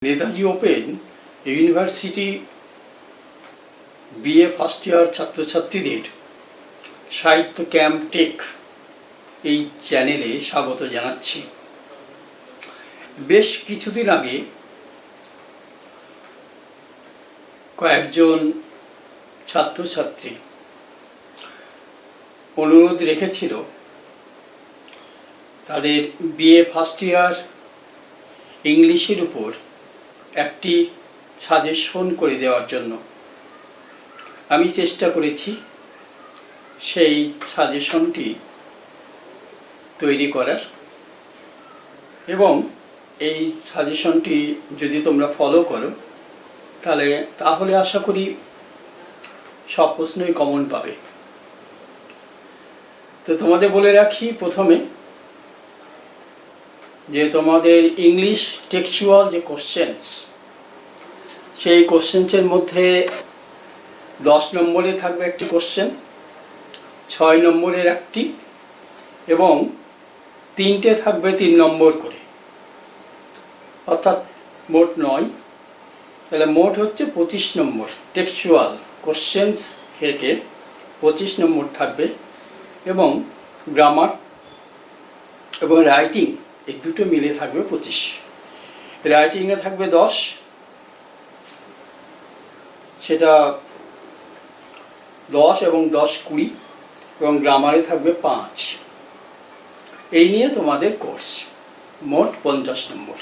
Netaji open university BA first year ছাত্রছাত্রীদের সাহিত্য camp take এই চ্যানেলে স্বাগত জানাচ্ছি। বেশ কিছুদিন আগে কয়েকজন ছাত্রছাত্রী অনুরোধ রেখেছিল তাদের বিএ ফার্স্ট ইয়ার ইংলিশের উপর একটি সাজেশন করে দেওয়ার জন্য। আমি চেষ্টা করেছি সেই সাজেশনটি তৈরি করার, এবং এই সাজেশনটি যদি তোমরা ফলো করো তাহলে আশা করি সব প্রশ্নই কমন পাবে। তো তোমাদের বলে রাখি প্রথমে যে তোমাদের ইংলিশ টেক্সচুয়াল যে কোশ্চেন্স, সেই কোশ্চেন্সের মধ্যে 10 নম্বরে থাকবে একটি কোশ্চেন, 6 নম্বরের একটি, এবং 3টে থাকবে 3 নম্বর করে, অর্থাৎ মোট 9। তাহলে মোট হচ্ছে 25 নম্বর টেক্সচুয়াল কোশ্চেন্স থেকে 25 নম্বর থাকবে, এবং গ্রামার এবং রাইটিং এই দুটো মিলে থাকবে 25। রাইটিংয়ে থাকবে 10, সেটা 10 এবং 10 20, এবং গ্রামারে থাকবে 5। এই নিয়ে তোমাদের কোর্স মোট 50 নম্বর।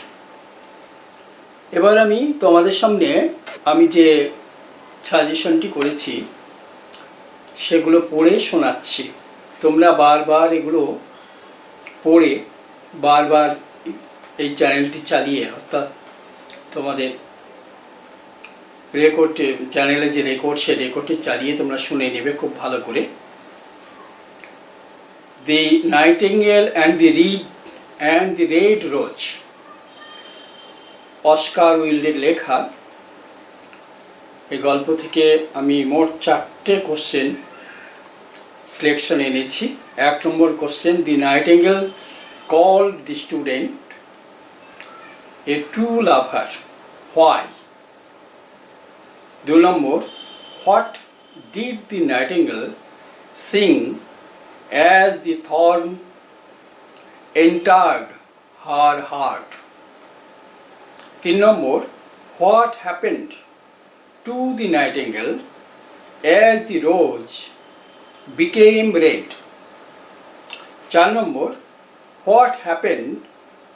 এবার আমি তোমাদের সামনে যে সাজেশনটি করেছি সেগুলো পড়ে শোনাচ্ছি। তোমরা বারবার এগুলো পড়ে বারবার এই চ্যানেলটি চালিয়ে, অর্থাৎ তোমাদের চ্যানেলে যে রেকর্ড, সেই রেকর্ডটি চালিয়ে তোমরা শুনে নেবে খুব ভালো করে। The nightingale and the red rose, Oscar উইল্ডের লেখা। এই গল্প থেকে আমি মোট 4টে কোশ্চেন সিলেকশন এনেছি। 1 নম্বর question, the nightingale called the student a true lover. Why? 2 number, what did the nightingale sing as the thorn entered her heart? 3 number, what happened to the nightingale as the rose became red? 4 number, what happened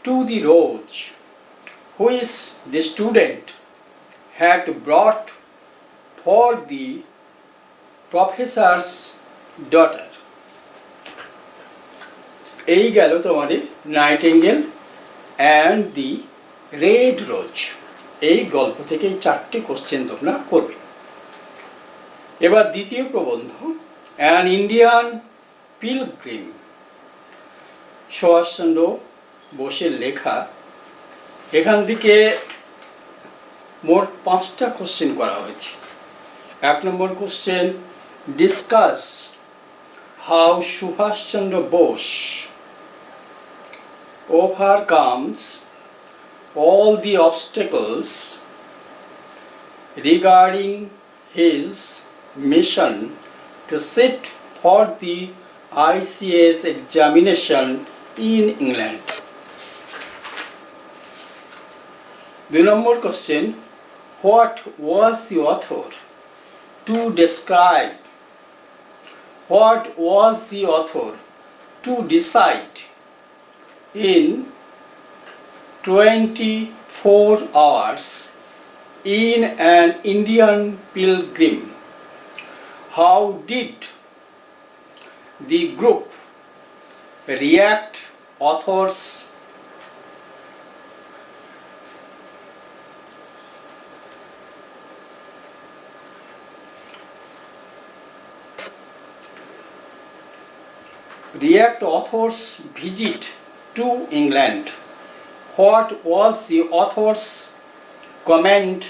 to the rose which the student had brought for the professor's daughter? এই গেল তোমাদের nightingale and the red রোজ। এই গল্প থেকে এই 4টে question তোমরা করবে। এবার দ্বিতীয় প্রবন্ধ, অ্যান ইন্ডিয়ান পিলগ্রিম, সুভাষচন্দ্র বোসের লেখা। এখান থেকে মোট 5টা কোশ্চেন করা হয়েছে। 1 নম্বর question, discuss how Subhash Chandra Bose overcomes all the obstacles regarding his mission to sit for the ICS examination in England. 2 number question, what was the author to describe? What was the author to decide in 24 hours in an Indian pilgrim? How did the group react? Authors author's visit to England. What was the author's comment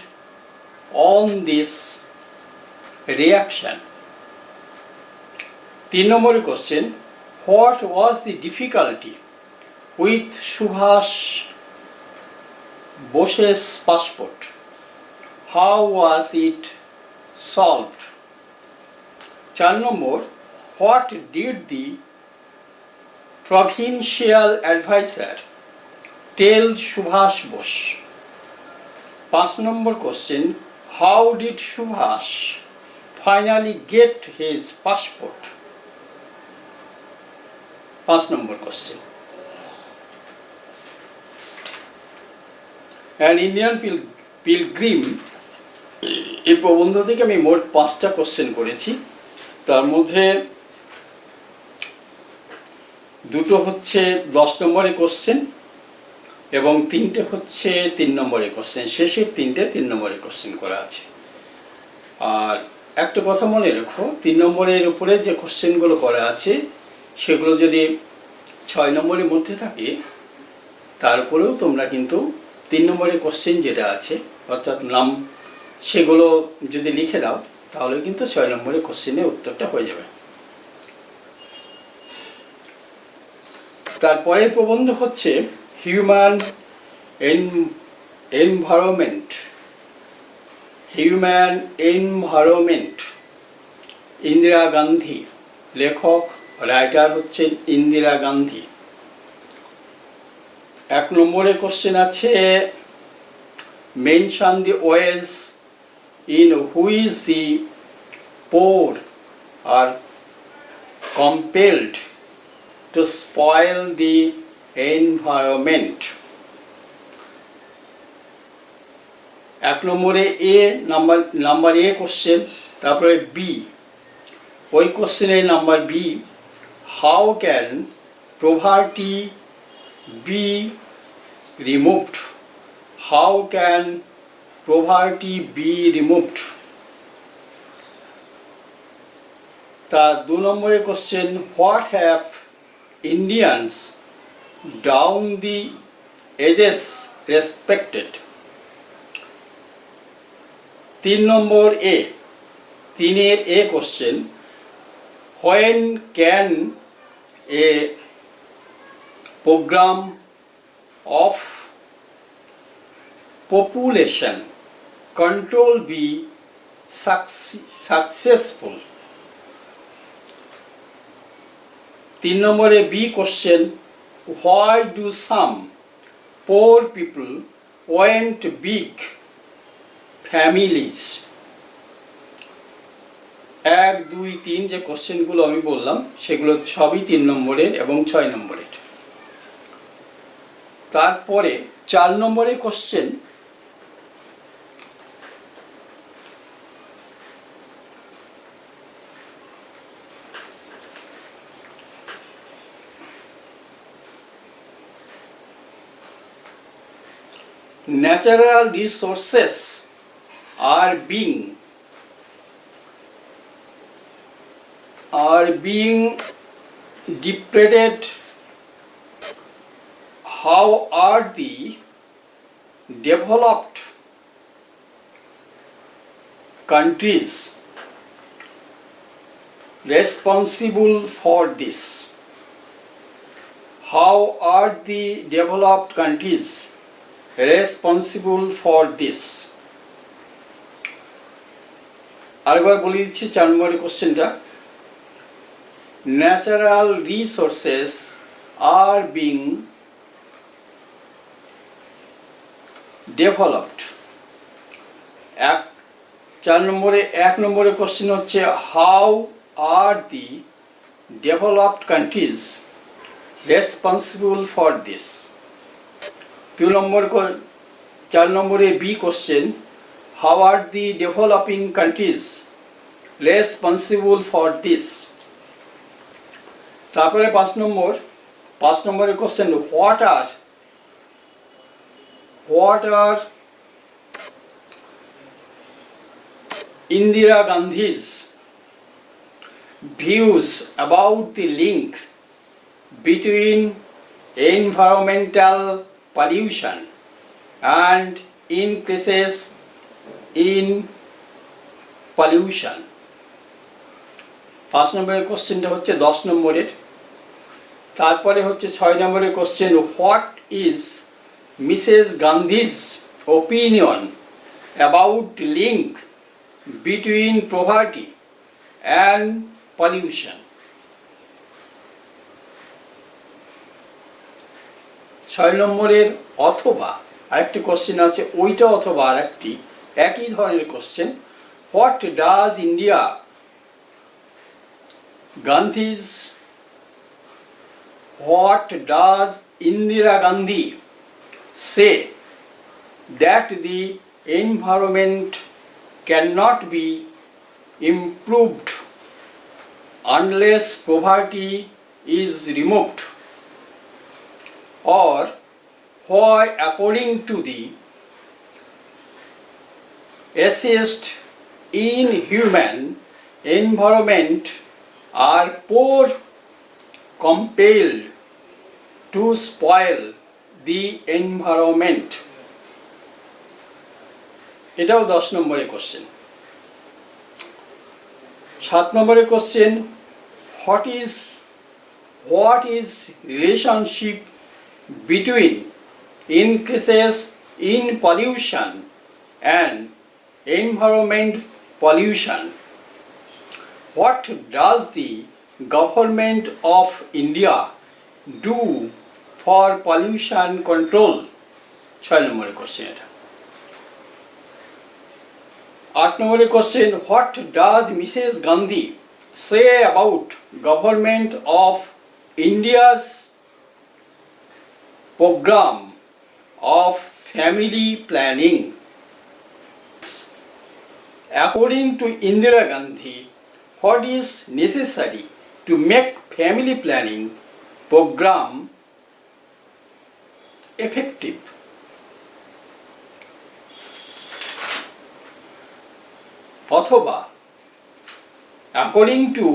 on this reaction? 3 number question, what was the difficulty with Subhash Bosch's passport? How was it solved? 4 number, what did the provincial advisor tell Subhash Bose? 5 number question, how did Subhash finally get his passport? 5 number question. An Indian pilgrim, এই প্রবন্ধ থেকে আমি মোট 5টা question করেছি। তার মধ্যে দুটো হচ্ছে 10 নম্বরের কোশ্চেন এবং 3টে হচ্ছে 3 নম্বরের কোশ্চেন। শেষের 3টে 3 নম্বরের কোশ্চেন করা আছে। আর একটা কথা মনে রেখো, 3 নম্বরের উপরে যে কোশ্চেনগুলো করা আছে সেগুলো যদি 6 নম্বরের মধ্যে থাকে তারপরেও তোমরা কিন্তু 3 নম্বরের কোশ্চেন যেটা আছে অর্থাৎ নাম, সেগুলো যদি লিখে দাও তাহলে কিন্তু 6 নম্বরের কোশ্চেনের উত্তরটা হয়ে যাবে। তারপরের প্রবন্ধ হচ্ছে human environment. Human environment, Indira Gandhi. লেখক রাইটার হচ্ছেন ইন্দিরা গান্ধী। 1 নম্বরে কোশ্চেন আছে mention the ways in which the poor are compelled to spoil the environment. 1 নম্বরে নাম্বার এ কোশ্চেন। তারপরে বি, ওই কোশ্চেনের number B, how can poverty be removed? How can poverty be removed? তার 2 নম্বরের question, what have Indians down the ages respected? 3 নম্বর A, 3-এর A question, when can a program of population control be successful? 3 নম্বরে B question, why do some poor people want big families? 1, 2, 3 যে কোশ্চেনগুলো আমি বললাম সেগুলো সবই 3 নম্বরের এবং 6 নম্বরের। তারপরে 4 নম্বরের question, natural resources are being depleted. How are the developed countries responsible for this? How are the developed countries responsible for this? আরেকবার বলে দিচ্ছি 4 নম্বরের কোশ্চেনটা, natural resources are being developed. 4 নম্বরে 1 নম্বরের কোশ্চেন হচ্ছে how are the developed countries responsible for this? 4 নম্বরে B question, how are the developing countries responsible for this? তারপরে 5 নম্বরের question, what are Indira Gandhi's views about the link between environmental pollution and increases in pollution? 5 নম্বরের কোশ্চেনটা হচ্ছে 10 নম্বরের। তারপরে হচ্ছে 6 নম্বরের question, what is Mrs. Gandhi's opinion about link between poverty and pollution? 6 নম্বরের অথবা আরেকটি কোশ্চেন আছে, ওইটা অথবা আরেকটি একই ধরনের question. What does India Gandhi's what does Indira Gandhi say that the environment cannot be improved unless poverty is removed? Or why, according to the essayist in human environment, are poor compelled to spoil the environment? এটাও 10 নম্বরের question. 7 নম্বরের question, what is relationship between increases in pollution and environment pollution? What does the government of India do for pollution control? 6 নম্বরের question এটা। 8 নম্বরের question, what does Mrs. Gandhi say about government of India's program of family planning? According to Indira Gandhi, what is necessary to make family planning program effective? অথবা according to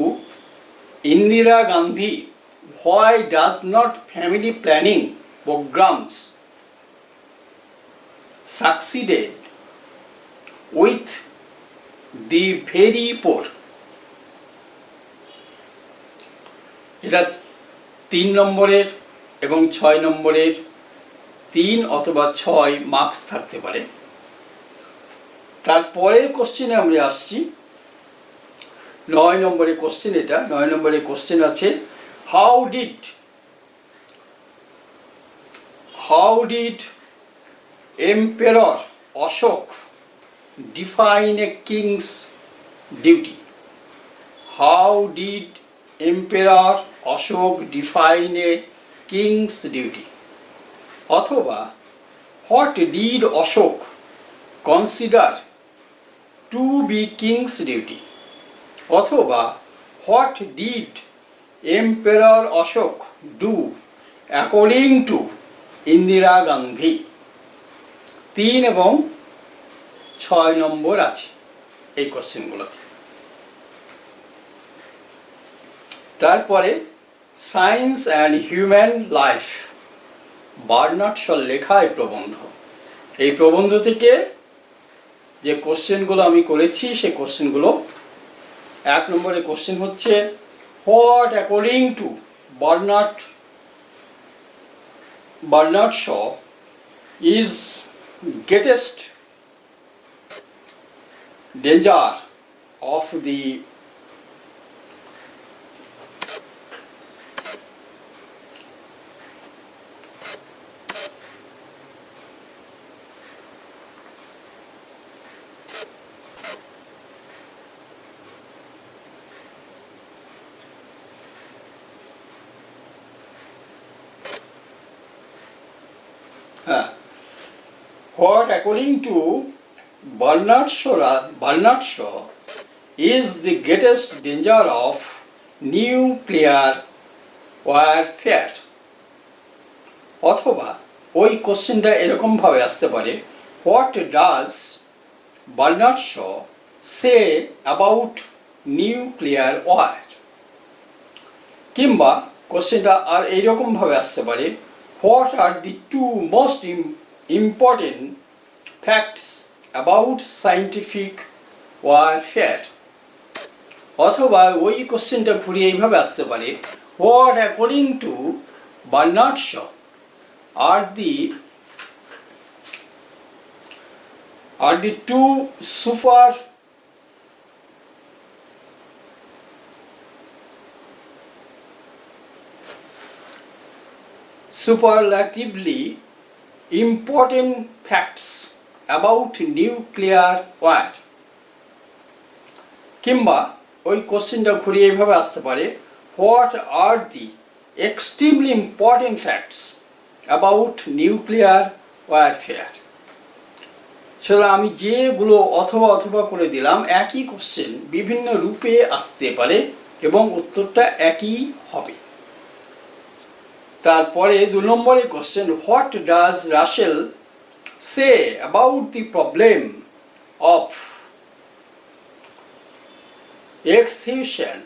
Indira Gandhi, why does not family planning programs succeeded with the very poor? এটা 3 নম্বরের এবং 6 নম্বরের 3 অথবা 6 marks থাকতে পারে। তারপরের কোশ্চেনে আমরা আসছি 9 নম্বরের কোশ্চেন। এটা 9 নম্বরের কোশ্চেন আছে, how did Emperor Ashok define a king's duty? How did Emperor Ashok define a king's duty? অথবা what did Ashok consider to be king's duty? অথবা what did Emperor Ashok do according to Indira Gandhi? 3 এবং 6 নম্বর আছে এই কোশ্চেনগুলোতে। তারপরে science and human life, Bernard শর লেখা এই প্রবন্ধ। এই প্রবন্ধ থেকে যে কোশ্চেনগুলো আমি করেছি সেই কোশ্চেনগুলো, 1 নম্বরের কোশ্চেন হচ্ছে, what according to Bernard Shaw is greatest danger of the what according to Bernard Shaw is the greatest danger of nuclear warfare? অথবা ওই কোশ্চেনটা এরকম ভাবে আসতে পারে, what does Bernard Shaw say about nuclear war? কিংবা কোশ্চেনটা আর এইরকম ভাবে আসতে পারে, what are the 2 most important facts about scientific warfare? অথবা ওই কোশ্চেনটা ঘুরিয়ে এইভাবে আসতে পারে, what according to Bernard Shaw are the are the two superlatively important facts about nuclear wire. কিংবা ওই কোশ্চেনটা ঘুরিয়ে এইভাবে আসতে পারে, what are the extremely important facts about nuclear warfare. সুতরাং আমি যেগুলো অথবা অথবা করে দিলাম, একই কোশ্চেন বিভিন্ন রূপে আসতে পারে এবং উত্তরটা একই হবে। তারপরে 2 নম্বরের question, what does Russell say about the problem of exhaustion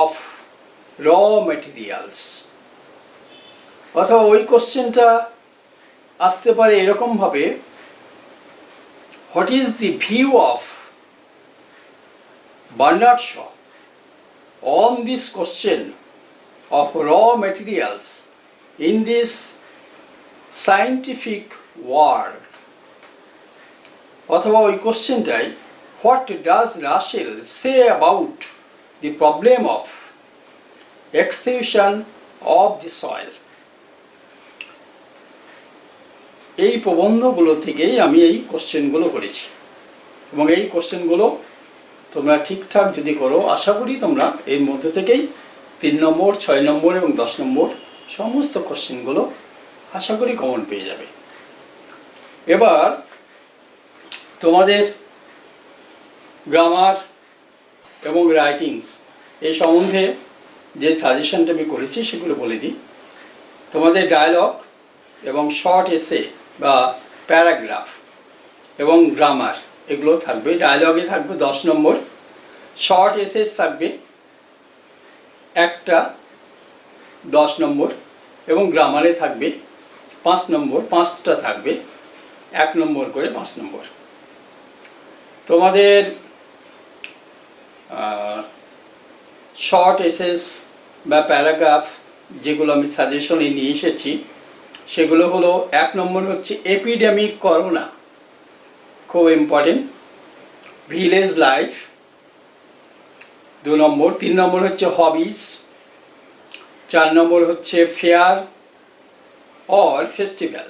of raw materials। অথবা ওই কোশ্চেনটা আসতে পারে এরকম ভাবে, what is the view of Bernard Shaw on this question of raw materials in this scientific world. অথবা ওই কোশ্চেনটাই, what does Russell say about the problem of exhaustion of the soil? এই প্রবন্ধগুলো থেকেই আমি এই কোশ্চেনগুলো করেছি এবং এই কোশ্চেনগুলো তোমরা ঠিকঠাক যদি করো, আশা করি তোমরা এর মধ্যে থেকেই 3 নম্বর, 6 নম্বর এবং 10 নম্বর সমস্ত কোশ্চেনগুলো আশা করি কমন পেয়ে যাবে। এবার তোমাদের গ্রামার এবং রাইটিংস এই সম্বন্ধে যে সাজেশনটা আমি করেছি সেগুলো বলে দিই। তোমাদের ডায়ালগ এবং শর্ট এসে বা প্যারাগ্রাফ এবং গ্রামার এগুলো থাকবে। ডায়ালগে থাকবে 10 নম্বর, শর্ট এসেস থাকবে একটা 10 নম্বর এবং গ্রামারে থাকবে 5 নম্বর, 5টা থাকবে 1 নম্বর করে 5 নম্বর। তোমাদের শর্ট এসেস বা প্যারাগ্রাফ যেগুলো আমি সাজেশনে নিয়ে এসেছি সেগুলো হলো, 1 নম্বর হচ্ছে এপিডেমিক করোনা, খুব ইম্পর্টেন্ট, ভিলেজ লাইফ 2 নম্বর, 3 নম্বর হচ্ছে হবিজ, 4 নম্বর হচ্ছে ফেয়ার অর ফেস্টিভ্যাল,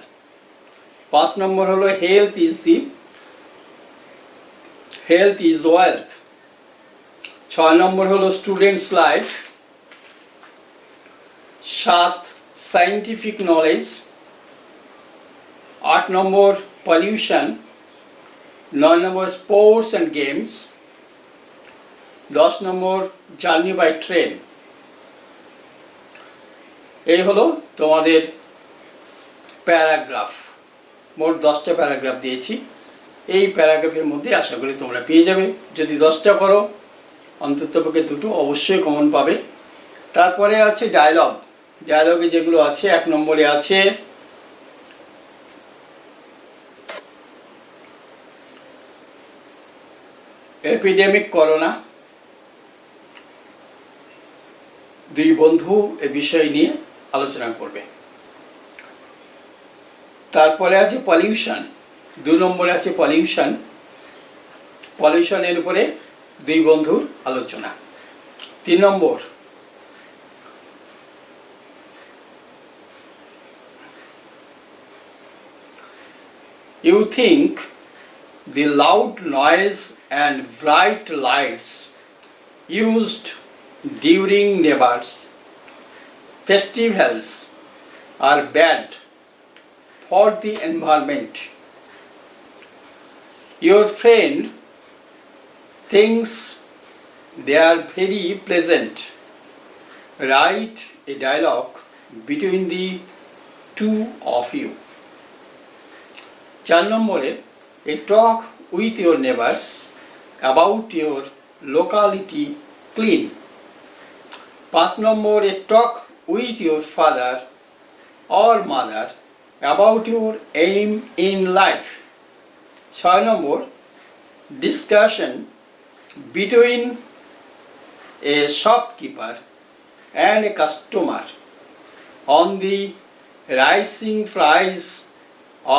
5 নম্বর হলো হেলথ ইজ ওয়েলথ, 6 নম্বর হলো স্টুডেন্টস লাইফ, 7 সায়েন্টিফিক নলেজ, 8 নম্বর পলিউশন, 9 নম্বর স্পোর্টস অ্যান্ড গেমস, 10 নম্বর জার্নি বাই ট্রেন। এই হলো তোমাদের প্যারাগ্রাফ, মোট 10টা প্যারাগ্রাফ দিয়েছি। এই প্যারাগ্রাফের মধ্যে আশা করি তোমরা পেয়ে যাবে। যদি 10টা করো অন্ততপক্ষে 2টো অবশ্যই কমন পাবে। তারপরে আছে ডায়লগ। ডায়লগে যেগুলো আছে, 1 নম্বরে আছে এপিডেমিক করোনা, 2 বন্ধু এ বিষয় নিয়ে আলোচনা করবে। তারপরে আছে পলিউশন, 2 নম্বরে আছে পলিউশনের উপরে 2 বন্ধুর আলোচনা। 3 নম্বর you think the loud noise and bright lights used during neighbors' festivals are bad for the environment. Your friend thinks they are very pleasant. Write a dialogue between the 2 of you. 4 নম্বরে a talk with your neighbors about your locality clean. 5 number a talk with your father or mother about your aim in life. 6 number discussion between a shopkeeper and a customer on the rising price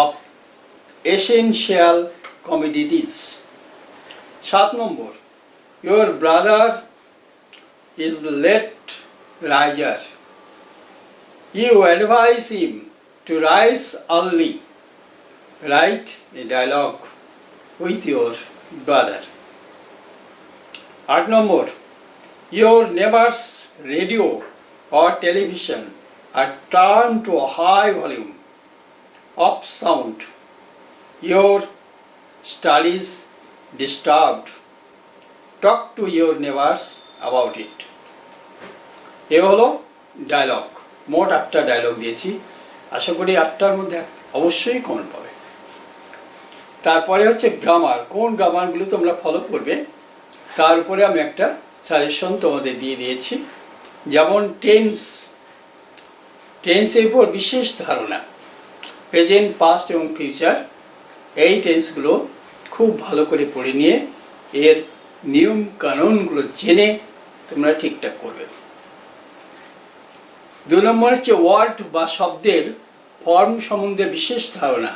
of essential commodities. 7 number, your brother is late riser. You advise him to rise early. Write a dialogue with your brother. 8 number, your neighbor's radio or television are turned to a high volume of sound. Your studies disturbed. Talk to your neighbors about it. এ হলো dialogue. মোট 8টা dialogue দিয়েছি, আশা করি 8টার মধ্যে অবশ্যই common পাবে। তারপরে হচ্ছে grammar, কোন গ্রামারগুলো তোমরা ফলো করবে তার উপরে আমি একটা সাজেশন তোমাদের দিয়ে দিয়েছি। যেমন টেন্সের উপর বিশেষ ধারণা, প্রেজেন্ট, পাস্ট এবং ফিউচার, এই টেন্সগুলো খুব ভালো করে পড়ে নিয়ে এর নিয়ম কানুনগুলো জেনে তোমরা ঠিকঠাক করবে। 2 নম্বর হচ্ছে ওয়ার্ড বা শব্দের ফর্ম সম্বন্ধে বিশেষ ধারণা,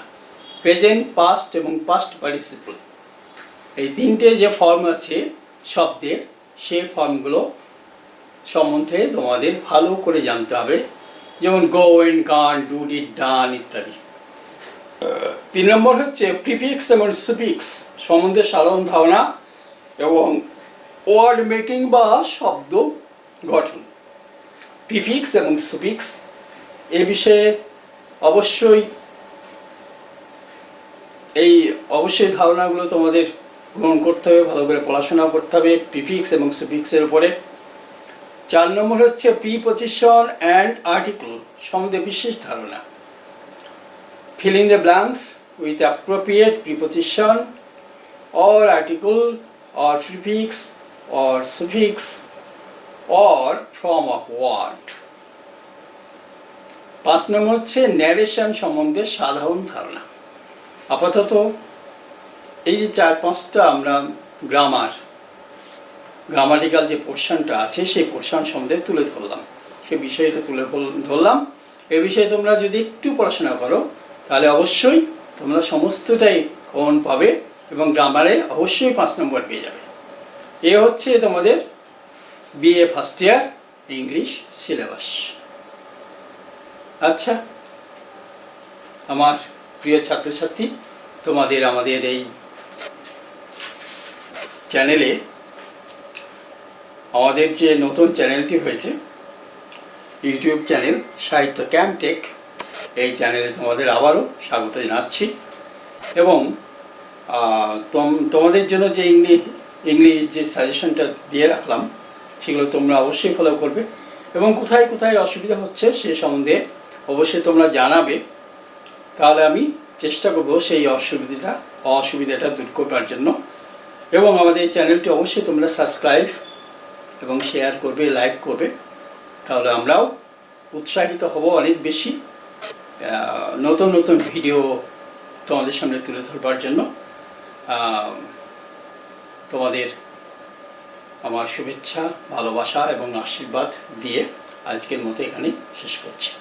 প্রেজেন্ট, পাস্ট এবং পাস্ট পার্টিসিপল, এই 3টে যে ফর্ম আছে শব্দের, সেই ফর্মগুলো সম্বন্ধে তোমাদের ভালো করে জানতে হবে, যেমন গো এন্ড গান, ডু, ডিড, ডান ইত্যাদি। 3 নম্বর হচ্ছে প্রিফিক্স এবং সুফিক্স সম্বন্ধে সাধারণ ধারণা এবং ওয়ার্ড মেকিং বা শব্দ গঠন। প্রিফিক্স এবং সুফিক্স এ বিষয়ে অবশ্যই ধারণাগুলো তোমাদের গ্রহণ করতে হবে, ভালো করে পড়াশোনা করতে হবে প্রিফিক্স এবং সুফিক্সের উপরে। 4 নম্বর হচ্ছে প্রিপজিশন অ্যান্ড আর্টিকেল সম্বন্ধে বিশেষ ধারণা, fill in the blanks with appropriate preposition or article or prefix or suffix or form of word. 5 নম্বর হচ্ছে ন্যারেশন সম্বন্ধে সাধারণ ধারণা। আপাতত এই যে 4-5টা আমরা গ্রামাটিক্যাল যে পোর্শনটা আছে সেই পোর্শন সম্বন্ধে তুলে ধরলাম, সেই বিষয়টা তুলে ধরলাম। এই বিষয়ে তোমরা যদি একটু পড়াশোনা করো তাহলে অবশ্যই তোমরা সমস্তটাই কমন পাবে এবং গ্রামারে অবশ্যই 5 নম্বর পেয়ে যাবে। এ হচ্ছে তোমাদের BA first year English syllabus. আচ্ছা আমার প্রিয় ছাত্রছাত্রী, তোমাদের আমাদের এই চ্যানেলে, আমাদের যে নতুন চ্যানেলটি হয়েছে ইউটিউব চ্যানেল সাহিত্য ক্যাম্প টেক, এই চ্যানেলে তোমাদের আবারও স্বাগত জানাচ্ছি। এবং তোমাদের জন্য যে ইংলিশ যে সাজেশনটা দিয়ে রাখলাম সেগুলো তোমরা অবশ্যই ফলো করবে এবং কোথায় কোথায় অসুবিধা হচ্ছে সে সম্বন্ধে অবশ্যই তোমরা জানাবে, তাহলে আমি চেষ্টা করব সেই অসুবিধাটা দূর করবার জন্য। এবং আমাদের এই চ্যানেলটি অবশ্যই তোমরা সাবস্ক্রাইব এবং শেয়ার করবে, লাইক করবে, তাহলে আমরাও উৎসাহিত হব অনেক বেশি নতুন নতুন ভিডিও তোমাদের সামনে তুলে ধরবার জন্য। তোমাদের আমার শুভেচ্ছা, ভালোবাসা এবং আশীর্বাদ দিয়ে আজকের মতো এখানেই শেষ করছি।